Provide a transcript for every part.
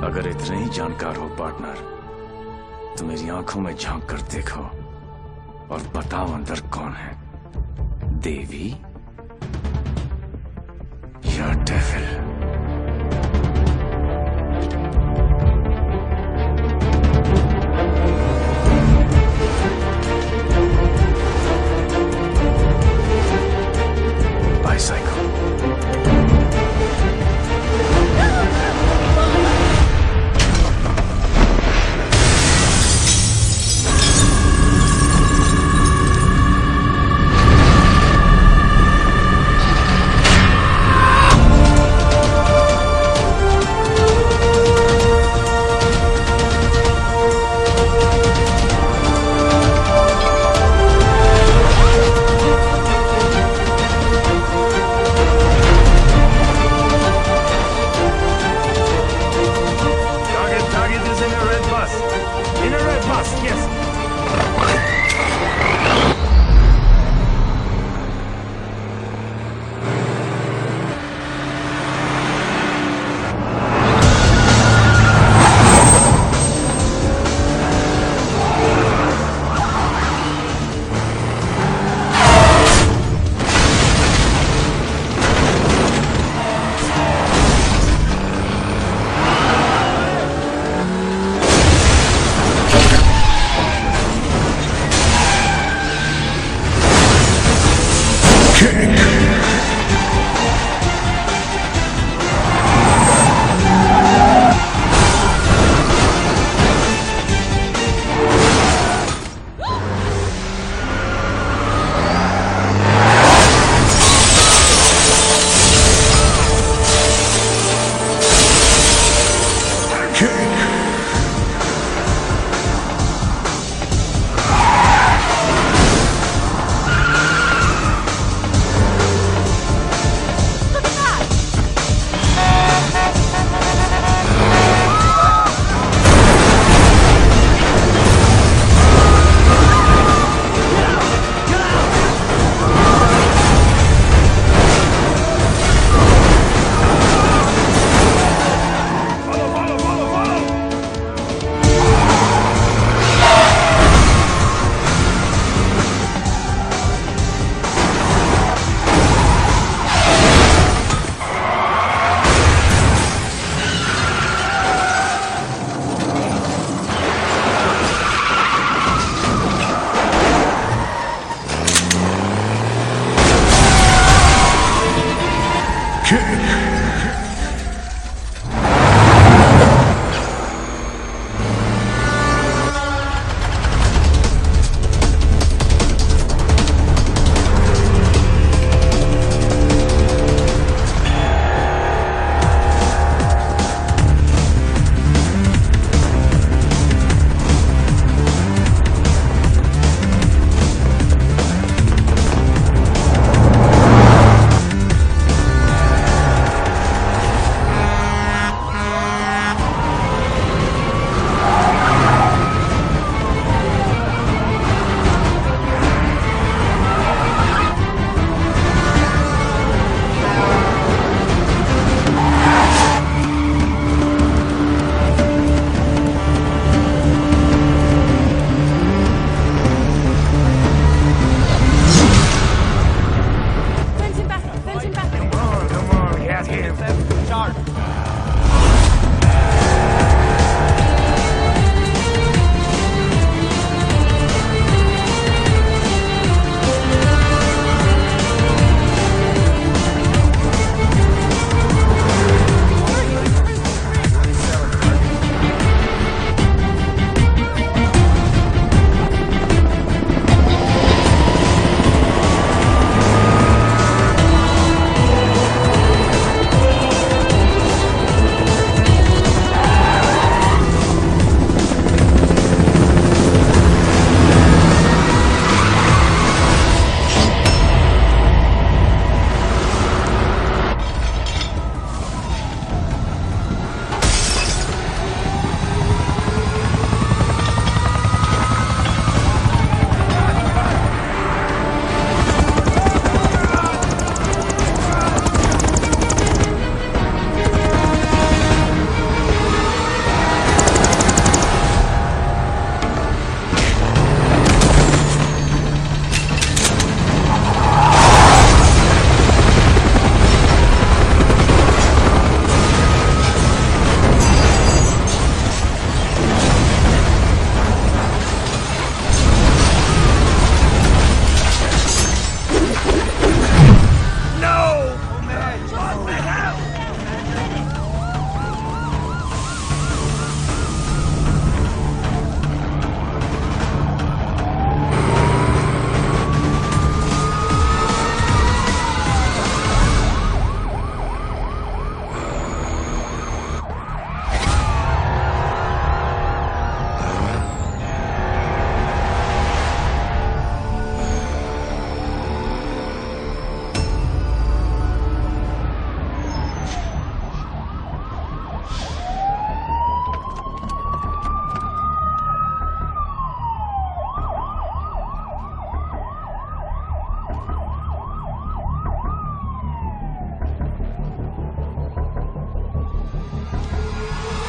अगर इतने ही जानकार हो पार्टनर, तो मेरी आंखों में झांक कर देखो और बताओ अंदर कौन है, देवी या डेविल? Bicycle.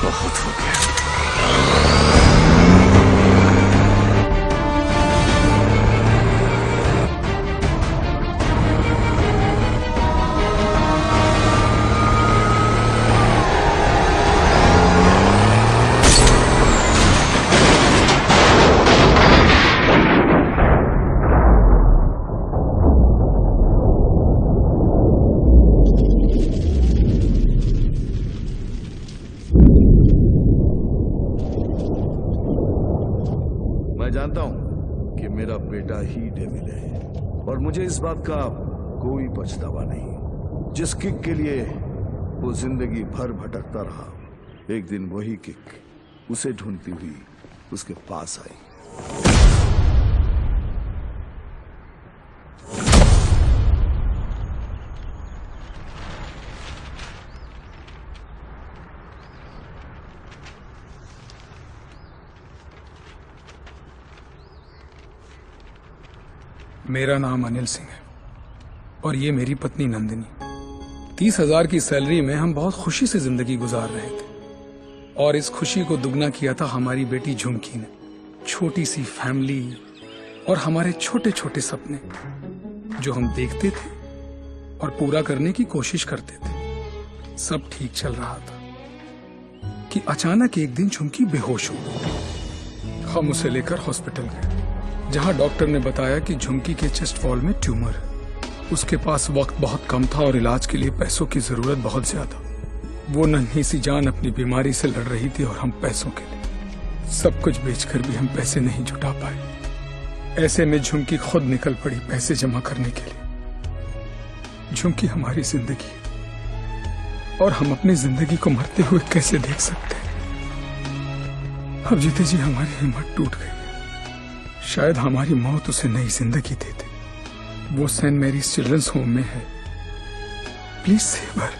बहुत हो गया। मैं जानता हूं कि मेरा बेटा ही डेविल है और मुझे इस बात का कोई पछतावा नहीं। जिस किक के लिए वो जिंदगी भर भटकता रहा, एक दिन वही किक उसे ढूंढती हुई उसके पास आई। मेरा नाम अनिल सिंह है और ये मेरी पत्नी नंदिनी। 30,000 की सैलरी में हम बहुत खुशी से जिंदगी गुजार रहे थे और इस खुशी को दुगना किया था हमारी बेटी झुमकी ने। छोटी सी फैमिली और हमारे छोटे छोटे सपने जो हम देखते थे और पूरा करने की कोशिश करते थे। सब ठीक चल रहा था कि अचानक एक दिन झुमकी बेहोश हो गई। हम उसे लेकर हॉस्पिटल गए जहां डॉक्टर ने बताया कि झुमकी के चेस्ट वॉल में ट्यूमर है। उसके पास वक्त बहुत कम था और इलाज के लिए पैसों की जरूरत बहुत ज्यादा। वो नन्ही सी जान अपनी बीमारी से लड़ रही थी और हम पैसों के लिए सब कुछ बेचकर भी हम पैसे नहीं जुटा पाए। ऐसे में झुमकी खुद निकल पड़ी पैसे जमा करने के लिए। झुमकी हमारी जिंदगी है और हम अपनी जिंदगी को मरते हुए कैसे देख सकते हैं। अब जीते जी हमारी हिम्मत टूट गई। शायद हमारी मौत उसे नई जिंदगी दे दे। वो सेंट मैरीज चिल्ड्रंस होम में है। Please save her.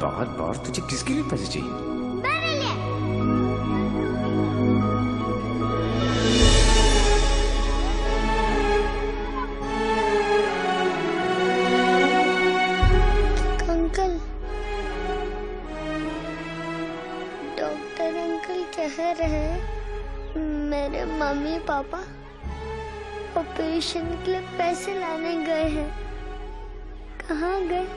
बार बार तुझे किसके लिए पैसे चाहिए? मेरे लिए। अंकल, डॉक्टर अंकल कह रहे हैं मेरे मम्मी पापा ऑपरेशन के लिए पैसे लाने गए हैं। कहाँ गए?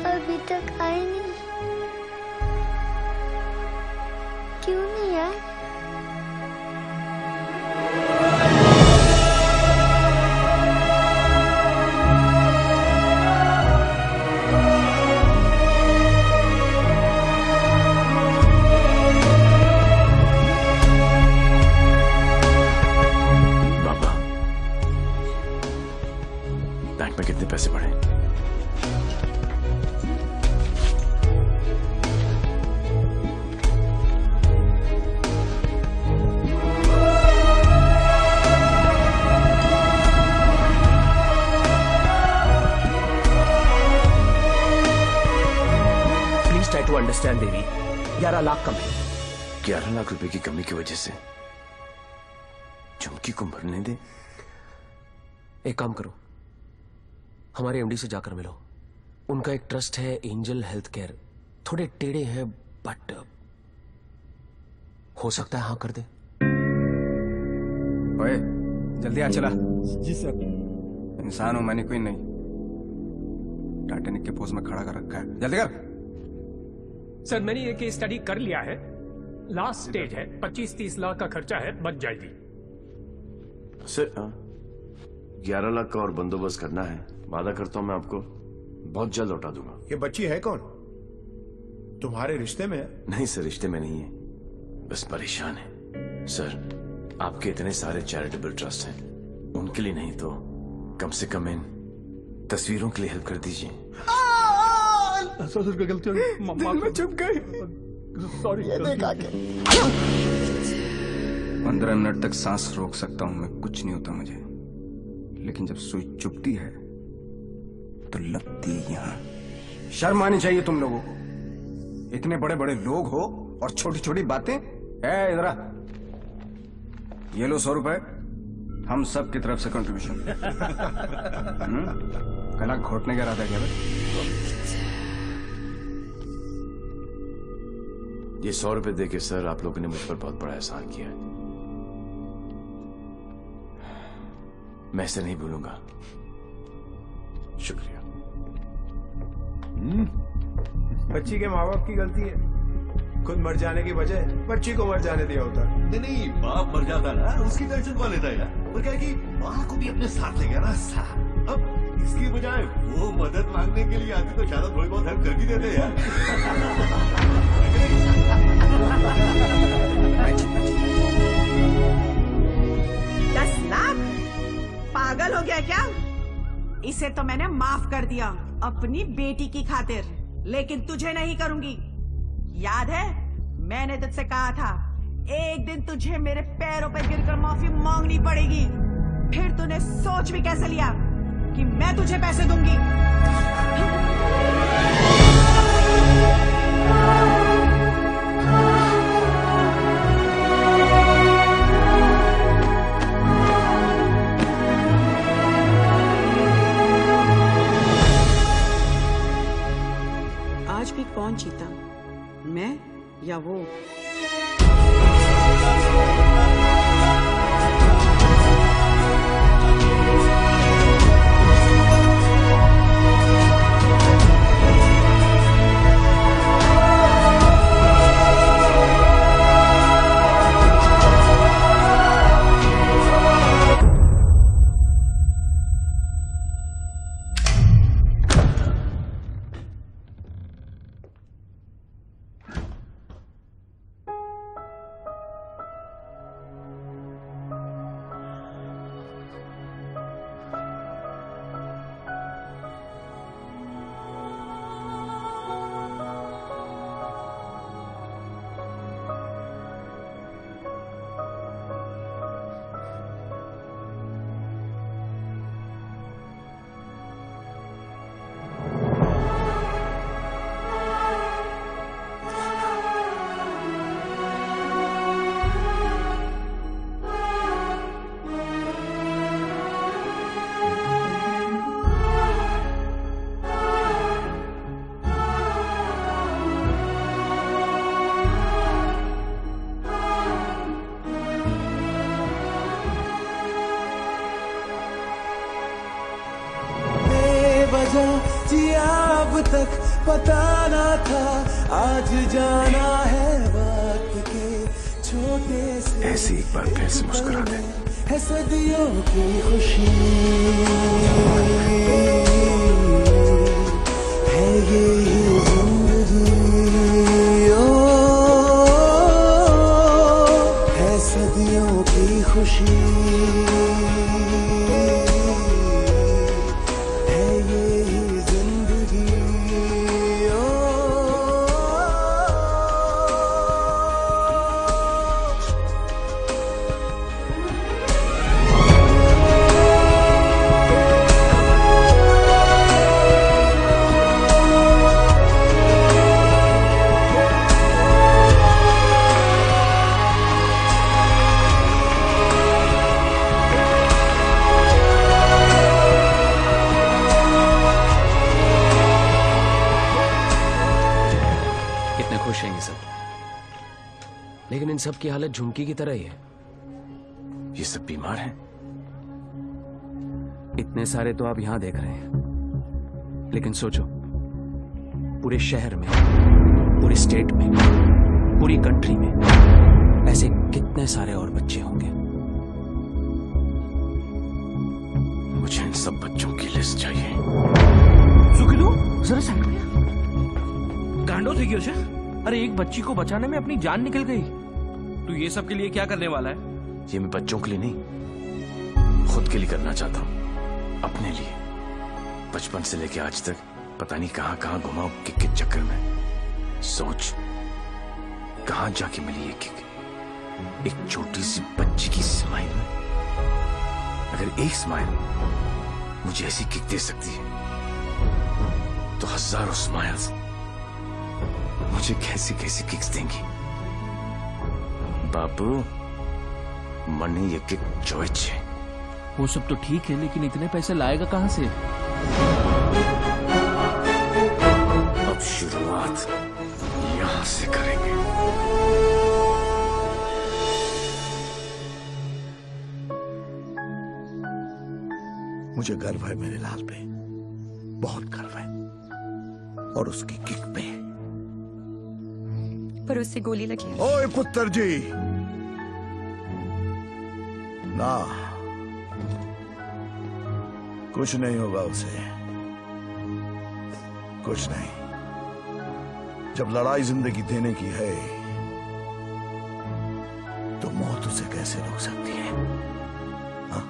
अभी तक आए नहीं। क्यों नहीं आए? बाबा, बैंक में कितने पैसे पड़े? टू अंडरस्टैंड देवी, 11 लाख कम है। 11 लाख रुपए की कमी की वजह से झुमकी को मरने दे? एक काम करो, हमारे एमडी से जाकर मिलो। उनका एक ट्रस्ट है एंजल हेल्थ केयर। थोड़े टेढ़े हैं बट हो सकता है हाँ कर दे। ओए, जल्दी आ चला। जी सर। इंसान हूं मैंने, कोई नहीं। टाइटैनिक के पोज में खड़ा कर रखा है, जल्दी कर। सर मैंने ये केस स्टडी कर लिया है। लास्ट स्टेज है, 25-30 लाख का खर्चा है, बच जाएगी। सर 11 लाख का और बंदोबस्त करना है। वादा करता हूं मैं आपको बहुत जल्द लौटा दूंगा। ये बच्ची है कौन? तुम्हारे रिश्ते में है? नहीं सर, रिश्ते में नहीं है, बस परेशान है। सर आपके इतने सारे चैरिटेबल ट्रस्ट हैं, उनके लिए नहीं तो कम से कम इन तस्वीरों के लिए हेल्प कर दीजिए। सर गलती हो गई, दिल में चुप गई। सॉरी। 15 मिनट तक सांस रोक सकता हूं मैं, कुछ नहीं होता मुझे, लेकिन जब सुई चुभती है तो लगती है यहां। शर्म आनी चाहिए तुम लोगों को। इतने बड़े बड़े लोग हो और छोटी छोटी बातें। इधर आ, ये लो 100 रुपए, हम सब की तरफ से कंट्रीब्यूशन। गला घोटने का इरादा क्या? ये 100 रुपए देके सर आप लोगों ने मुझ पर बहुत बड़ा एहसान किया है। मैं इसे नहीं भूलूंगा। शुक्रिया। बच्ची के माँ बाप की गलती है, खुद मर जाने की बजाय बच्ची को मर जाने दिया होता। नहीं, बाप मर जाता ना उसकी टेंशन कौन लेता है? और क्या कि माँ को भी अपने साथ ले गया ना साथ। अब इसकी बजाय वो मदद मांगने के लिए आती तो शायद थोड़ी बहुत हेल्प कर भी देते यार। पागल हो गया क्या? इसे तो मैंने माफ कर दिया अपनी बेटी की खातिर, लेकिन तुझे नहीं करूंगी। याद है मैंने तुझसे कहा था एक दिन तुझे मेरे पैरों पर गिरकर माफी मांगनी पड़ेगी। फिर तूने सोच भी कैसे लिया कि मैं तुझे पैसे दूंगी? आज भी कौन जीता, मैं या वो? जिया अब तक पता ना था, आज जाना है वक्त के छोटे से। ऐसे एक बार फिर से मुस्कुरा दे। है सदियों की खुशी है ये जिंदगी, है सदियों की खुशी। लेकिन इन सब की हालत झुमकी की तरह ही है। ये सब बीमार हैं। इतने सारे तो आप यहां देख रहे हैं, लेकिन सोचो पूरे शहर में, पूरे स्टेट में, पूरी कंट्री में ऐसे कितने सारे और बच्चे होंगे। मुझे इन सब बच्चों की लिस्ट चाहिए। जरा साइड में गांडो थी गयो छे। अरे एक बच्ची को बचाने में अपनी जान निकल गई। तू ये सब के लिए क्या करने वाला है? ये मैं बच्चों के लिए नहीं, खुद के लिए करना चाहता हूँ, अपने लिए। बचपन से लेके आज तक पता नहीं कहां कहां घुमाऊं किक के चक्कर में। सोच कहां जाके मिली ये किक, एक छोटी सी बच्ची की स्माइल में। अगर एक स्माइल मुझे ऐसी किक दे सकती है तो हजारों स्माइल्स मुझे कैसी कैसी किक्स देंगी। बाबू मनी ये किक चॉइस है। वो सब तो ठीक है, लेकिन इतने पैसे लाएगा कहां से? अब शुरुआत यहां से करेंगे। मुझे गर्व है मेरे लाल पे, बहुत गर्व है, और उसकी किक पे। पर उससे गोली लगी। ओए पुत्र जी, ना कुछ नहीं होगा उसे, कुछ नहीं। जब लड़ाई जिंदगी देने की है तो मौत उसे कैसे रोक सकती है? हाँ?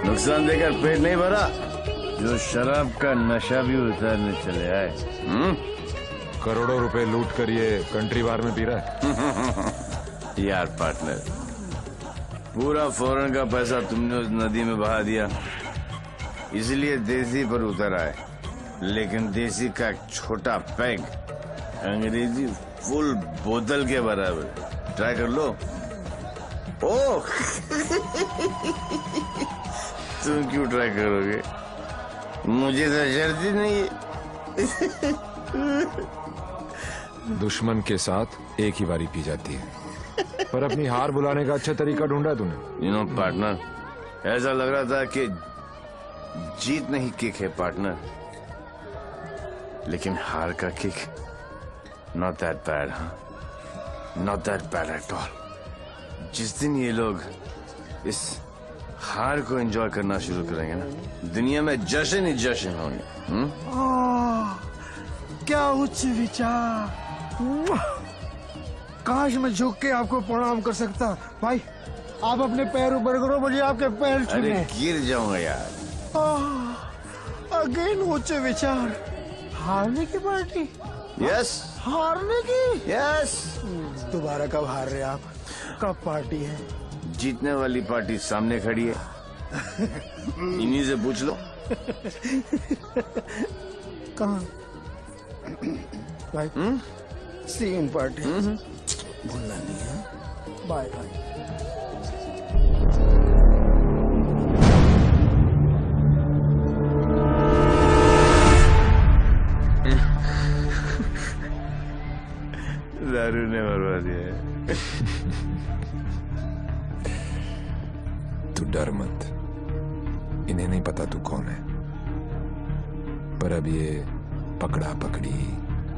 नुकसान देकर पेट नहीं भरा, जो शराब का नशा भी उतारने चले आए। करोड़ों रुपए लूट कर ये कंट्री बार में पी रहा है। यार पार्टनर, पूरा फॉरेन का पैसा तुमने उस नदी में बहा दिया, इसलिए देसी पर उतर आए। लेकिन देसी का एक छोटा पैग अंग्रेजी फुल बोतल के बराबर। ट्राई कर लो। ओह तुम क्यों ट्राई करोगे? मुझे तो जरूरत ही नहीं है। दुश्मन के साथ एक ही बारी पी जाती है, पर अपनी हार बुलाने का अच्छा तरीका ढूंढा तूने। यू नो पार्टनर, ऐसा लग रहा था कि जीत नहीं किक है पार्टनर, लेकिन हार का किक नॉट दैट बैड। हाँ, not that bad at all. जिस दिन ये लोग इस हार को एंजॉय करना शुरू करेंगे ना, दुनिया में जश्न ही जश्न होंगे। क्या उच्च विचार! काश मैं झुक के आपको प्रणाम कर सकता। भाई आप अपने पैर ऊपर करो, मुझे आपके पैर छूने। अरे गिर जाऊंगा यार। अगेन उच्च विचार। हारने की पार्टी? यस। हारने की? यस। दोबारा कब हार रहे आप? कब पार्टी है? जीतने वाली पार्टी सामने खड़ी है, इन्हीं से पूछ लो। कहाँ? भाई सेम पार्टी भूलना नहीं है। Bye bye. दारू ने मरवा दिया। तू डर मत, इन्हें नहीं पता तू कौन है, पर अब ये पकड़ा पकड़ी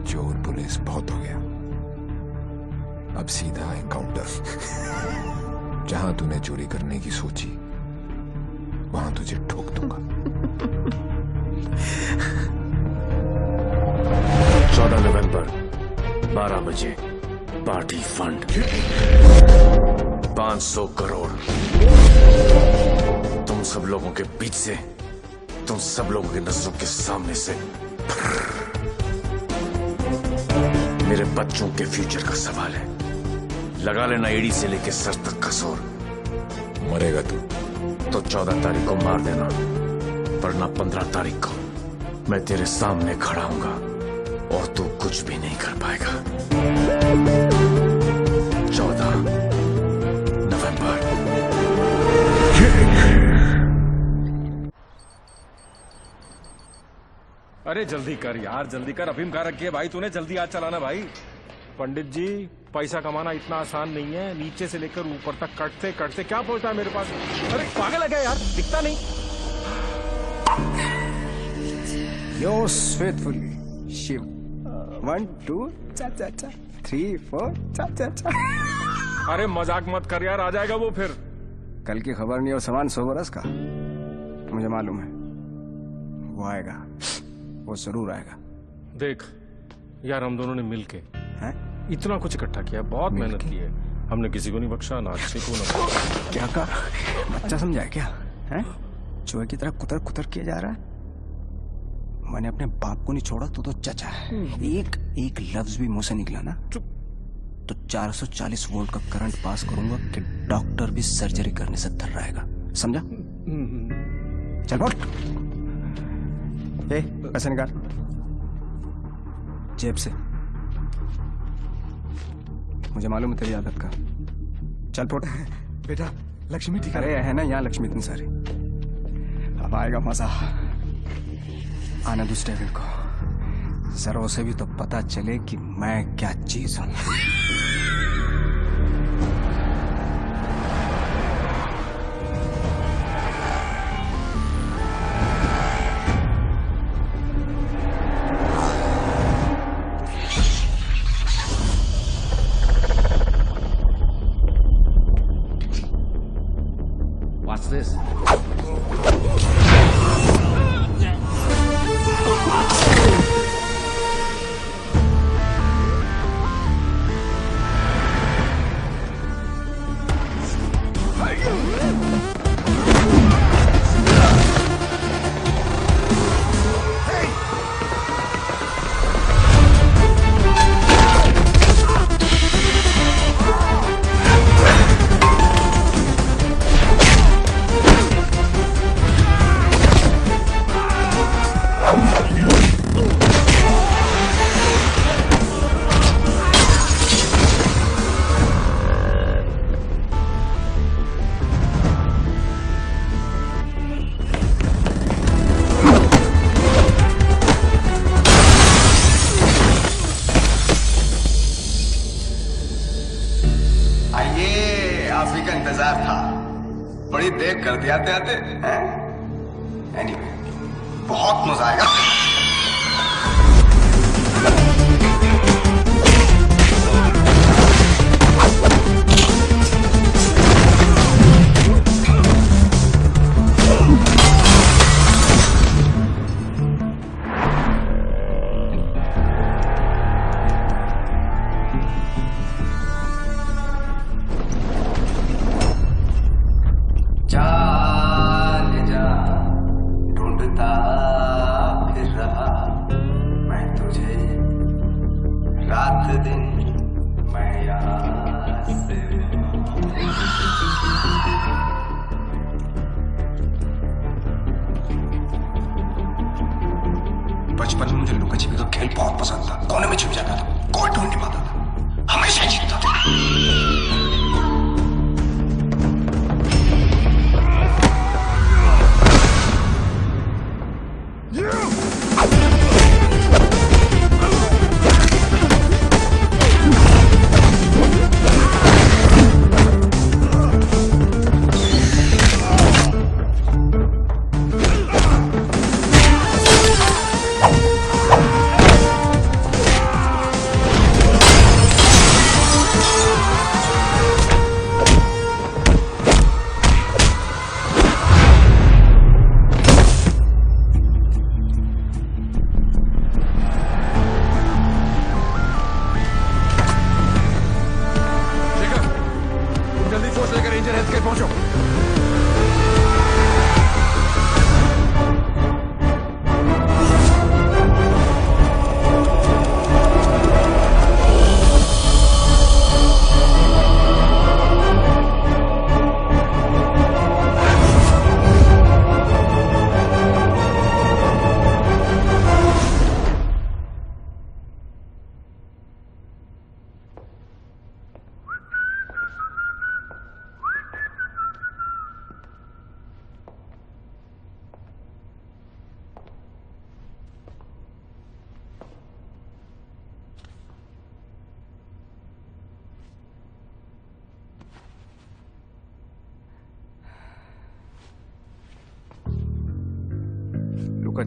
चोर पुलिस बहुत हो गया। अब सीधा एनकाउंटर। जहां तूने चोरी करने की सोची वहां तुझे ठोक दूंगा। 14 नवंबर 12 बजे पार्टी फंड 500 करोड़ तुम सब लोगों के बीच से तुम सब लोगों की नजरों के सामने से मेरे बच्चों के फ्यूचर का सवाल है। लगा लेना एड़ी से लेके सर तक का जोर। मरेगा तू तो 14 तारीख को मार देना, वरना 15 तारीख को मैं तेरे सामने खड़ा हूंगा और तू कुछ भी नहीं कर पाएगा। 14 नवंबर। अरे जल्दी कर यार, जल्दी कर। अफीम कहाँ रखी है भाई तूने? जल्दी आज चलाना भाई। पंडित जी, पैसा कमाना इतना आसान नहीं है। नीचे से लेकर ऊपर तक कटते कटते क्या पहुंचता है मेरे पास? अरे पागल है क्या यार, दिखता नहीं। Yours faithfully, Shiv. 1, 2, cha cha cha, 3, 4, cha cha cha. अरे मजाक मत कर यार, आ जाएगा वो फिर। कल की खबर नहीं और सामान 100 बरस का। मुझे मालूम है वो आएगा, वो जरूर आएगा। देख यार, हम दोनों ने मिलके इतना कुछ इकट्ठा किया, बहुत मेहनत की है हमने। किसी को नहीं बख्शा, ना अच्छे को ना। क्या कहा? बच्चा समझा है क्या? हैं? चूहे की तरह कुतर कुतर किया जा रहा है। मैंने अपने बाप को नहीं छोड़ा, तो चचा है। एक लफ्ज भी मुंह से निकला ना तो 440 वोल्ट का करंट पास करूंगा कि डॉक्टर भी सर्जरी करने से थर रहेगा। समझा? चल बोल। पैसे निकाल जेब से। मुझे मालूम है तेरी आदत का। चल फोट। बेटा लक्ष्मी ठीक अरे है ना यहाँ लक्ष्मी इतनी सारी। अब आएगा मजा। आना दूसरे टेबल को, जरा उसे भी तो पता चले कि मैं क्या चीज हूं। What's this? बड़ी देर कर दिया आते आते। एनीवे, बहुत मजा आएगा। बचपन में मुझे लुका छिपी का खेल बहुत पसंद था। कोने में छुप जाता था, कोई ढूंढ नहीं पाता था, हमेशा जीतता था।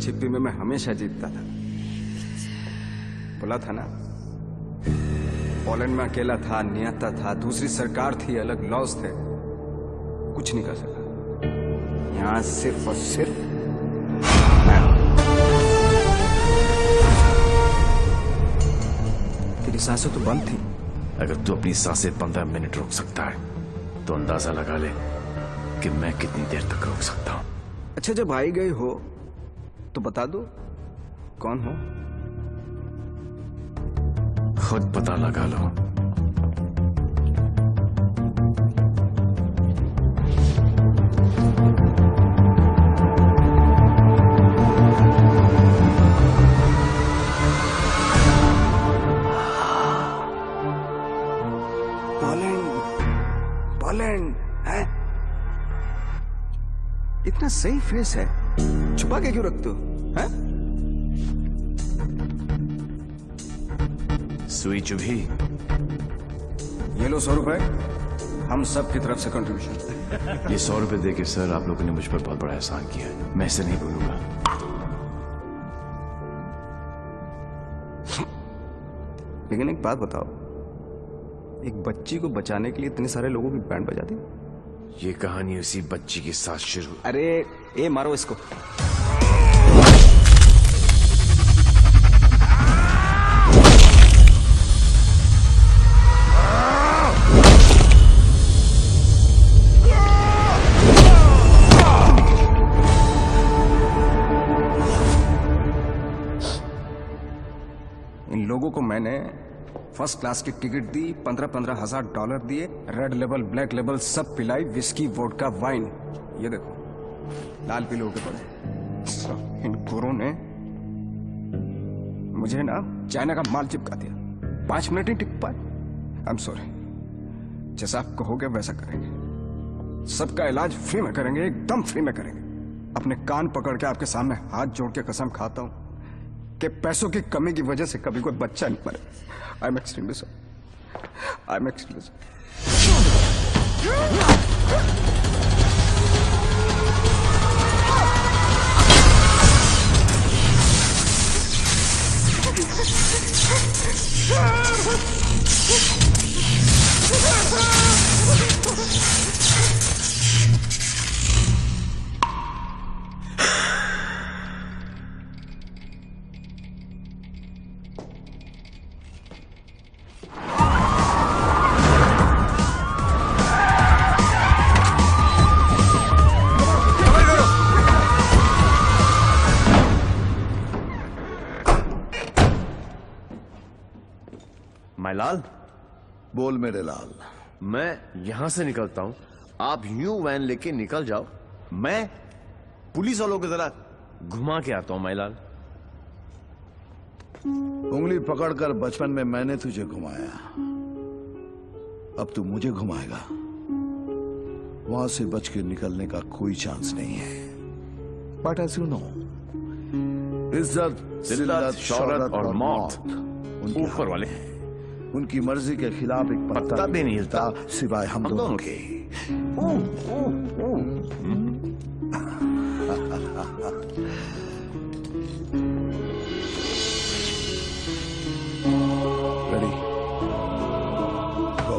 छिपी में मैं हमेशा जीतता था। बोला था ना, पोलैंड में अकेला था, नियता था, दूसरी सरकार थी, अलग लॉज थे, कुछ नहीं कर सका। यहां सिर्फ और सिर्फ तेरी सांसें तो बंद थी। अगर तू अपनी सांसें 15 मिनट रोक सकता है तो अंदाजा लगा ले कि मैं कितनी देर तक रोक सकता हूं। अच्छा, जब आई गई हो तो बता दो कौन हो। खुद पता लगा लो। पोलैंड है? इतना सही फेस है, छुपा के क्यों रखते हो? हैं? सुई चुभी। ये लो 100 रुपए, हम सब की तरफ से कंट्रीब्यूशन। ये 100 रुपए देके सर आप लोगों ने मुझ पर बहुत बड़ा एहसान किया है, मैं इसे नहीं भूलूंगा। लेकिन एक बात बताओ, एक बच्ची को बचाने के लिए इतने सारे लोगों की बैंड बजा दी? ये कहानी उसी बच्ची के साथ शुरू। अरे ए मारो इसको। इन लोगों को मैंने फर्स्ट क्लास की टिकट दी, 15-15 हजार डॉलर दिए, रेड लेबल ब्लैक लेबल सब पिलाई, विस्की वोडका वाइन। ये देखो लाल पीले होके पड़े। इन गोरों ने मुझे ना चाइना का माल चिपका दिया, 5 मिनट ही टिक पाए। आई एम सॉरी, जैसा आप कहोगे वैसा करेंगे। सबका इलाज फ्री में करेंगे, एकदम फ्री में करेंगे। अपने कान पकड़ के आपके सामने हाथ जोड़ के कसम खाता हूं कि पैसों की कमी की वजह से कभी कोई बच्चा नहीं मरे। I am extremely sorry, I am extremely sorry. लाल, बोल मेरे लाल। मैं यहां से निकलता हूं, आप यूं वैन लेके निकल जाओ, मैं पुलिस वालों की तरह घुमा के आता हूं माईलाल। उंगली पकड़कर बचपन में मैंने तुझे घुमाया, अब तू मुझे घुमाएगा। वहां से बच के निकलने का कोई चांस नहीं है। बट एज यू नो, इज्जत, जिल्लत, शौहरत और मौत ऊपर वाले हैं। उनकी मर्जी के खिलाफ एक पत्ता भी नहीं हिलता सिवाय हम दोनों के। रेडी, गो।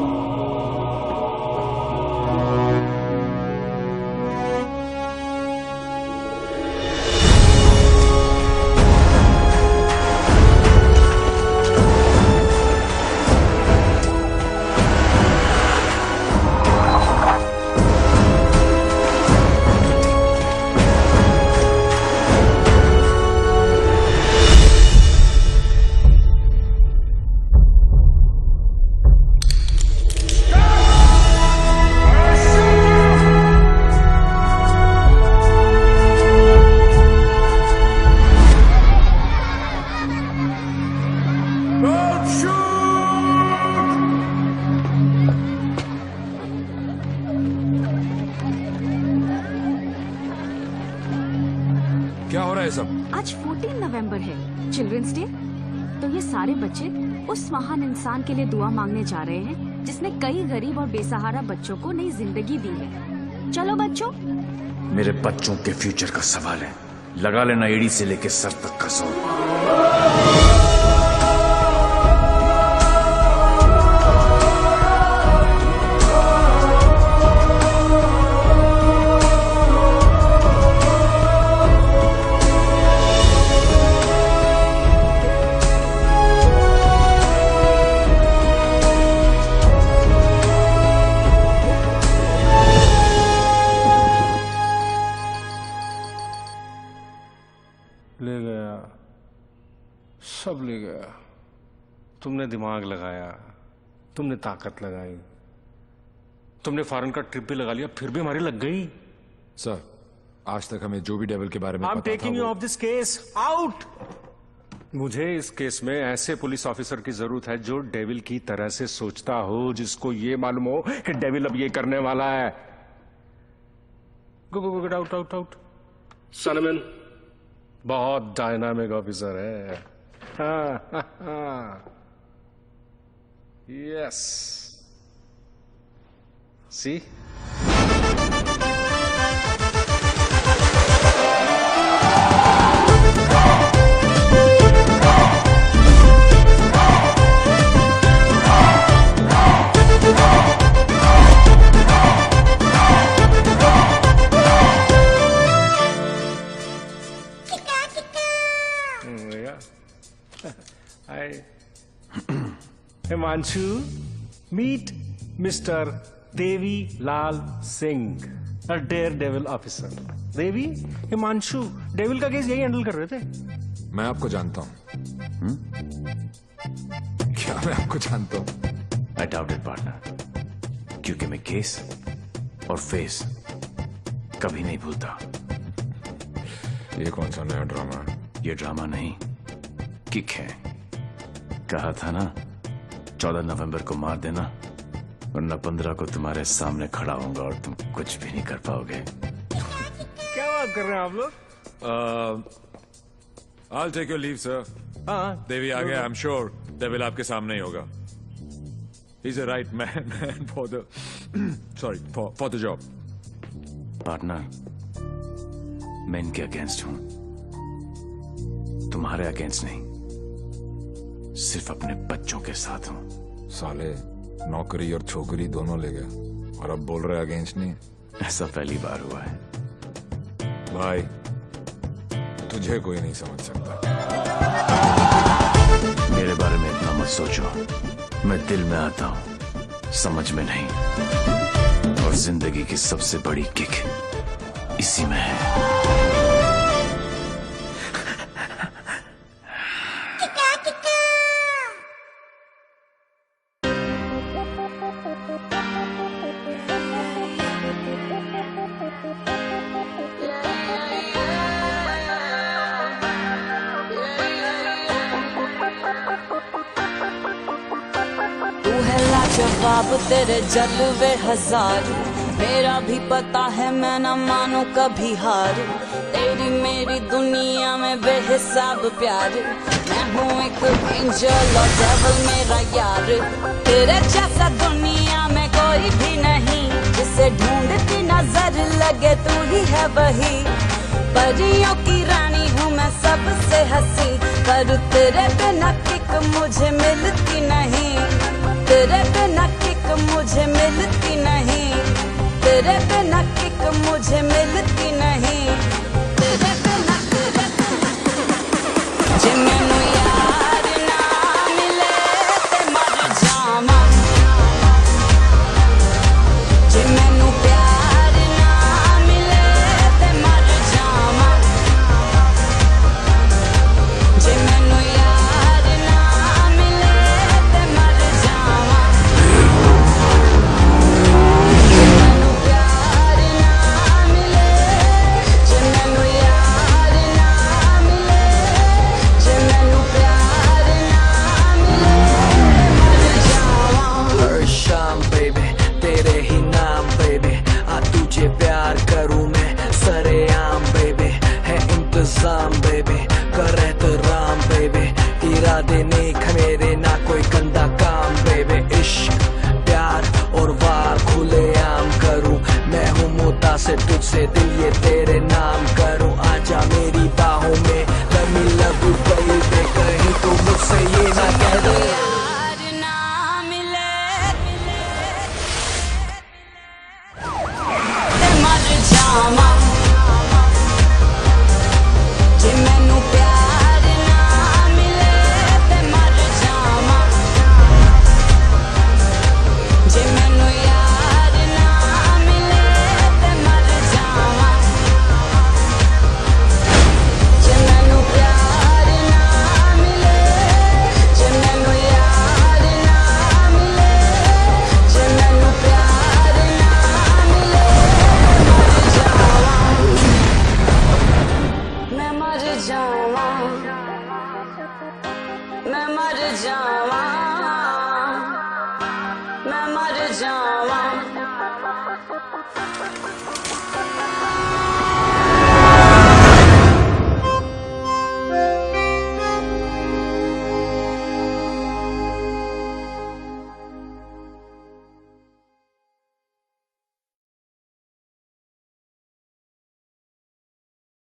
क्या हो रहा है सब? आज 14 नवंबर है, चिल्ड्रंस डे। तो ये सारे बच्चे उस महान इंसान के लिए दुआ मांगने जा रहे हैं जिसने कई गरीब और बेसहारा बच्चों को नई जिंदगी दी है। चलो बच्चों। मेरे बच्चों के फ्यूचर का सवाल है, लगा लेना एड़ी से लेके सर तक का जोर। ले गया, सब ले गया। तुमने दिमाग लगाया, तुमने ताकत लगाई, तुमने फॉरेन का ट्रिप भी लगा लिया, फिर भी हमारी लग गई। सर, आज तक हमें जो भी डेविल के बारे में आई एम पता था taking you of this case out. मुझे इस केस में ऐसे पुलिस ऑफिसर की जरूरत है जो डेविल की तरह से सोचता हो, जिसको ये मालूम हो कि डेविल अब ये करने वाला है। Go go go, out out out. सनमैन बहुत डायनामिक ऑफिसर है। Yes, see Himanshu, meet mister Devi Lal Singh, a daredevil officer. Devi, Himanshu devil का केस यही हैंडल कर रहे थे। मैं आपको जानता हूं। क्या मैं आपको जानता हूं? आई डाउट इट पार्टनर, क्योंकि मैं केस और फेस कभी नहीं भूलता। ये कौन सा नया ड्रामा है? ये ड्रामा नहीं, किक है। कहा था ना 14 नवंबर को मार देना, वरना 15 को तुम्हारे सामने खड़ा होऊंगा और तुम कुछ भी नहीं कर पाओगे। क्या बात कर रहे हैं आप लोग? I'll take your leave, sir. हाँ, देवी आ गया। I'm sure डेविल आपके सामने ही होगा। He's a right man for the for the job. Partner, मैं इनके अगेंस्ट हूं, तुम्हारे अगेंस्ट नहीं, सिर्फ अपने बच्चों के साथ हूं। साले नौकरी और छोकरी दोनों ले गए और अब बोल रहे अगेंस्ट नहीं। ऐसा पहली बार हुआ है। भाई, तुझे कोई नहीं समझ सकता। मेरे बारे में इतना मत सोचो, मैं दिल में आता हूं, समझ में नहीं। और जिंदगी की सबसे बड़ी किक इसी में है। जवाब तेरे जलवे हजार, मेरा भी पता है मैं न मानू कभी हार। तेरी मेरी दुनिया में बेहिसाब प्यार, मैं हूँ एक एंजल और डेविल मेरा यार। तेरे जैसा दुनिया में कोई भी नहीं, जिसे ढूंढती नजर लगे तू ही है वही। परियों की रानी हूँ मैं सबसे हंसी, पर तेरे बिना किक मुझे मिलती नहीं। तेरे बिना किक मुझे मिलती नहीं, तेरे बिना किक मुझे मिलती नहीं। तेरे बिना जे मैनू यार ना मिले ते मर जावां, जे मैनू प्यार ना मिले ते मर जावां, जे मैनू यार ना मिले ते मर जावां, जे मैनू प्यार ना मिले, जे मैनू यार ना मिले, जे मैनू प्यार ना मिले मर जावां। हर शाम बेबी तेरे ही नाम बेबी, आ तुझे प्यार करूं मैं सरेआम बेबी। है इंतजाम बेबी, कर एहतराम बेबी, इरादे नेक मेरे ना कोई गंदा काम बेबी। इश्क प्यार और वार खुले आम करूं, मैं हूँ मुद्दा से तुझसे दिल ये तेरे नाम करूं। आजा मेरी आवा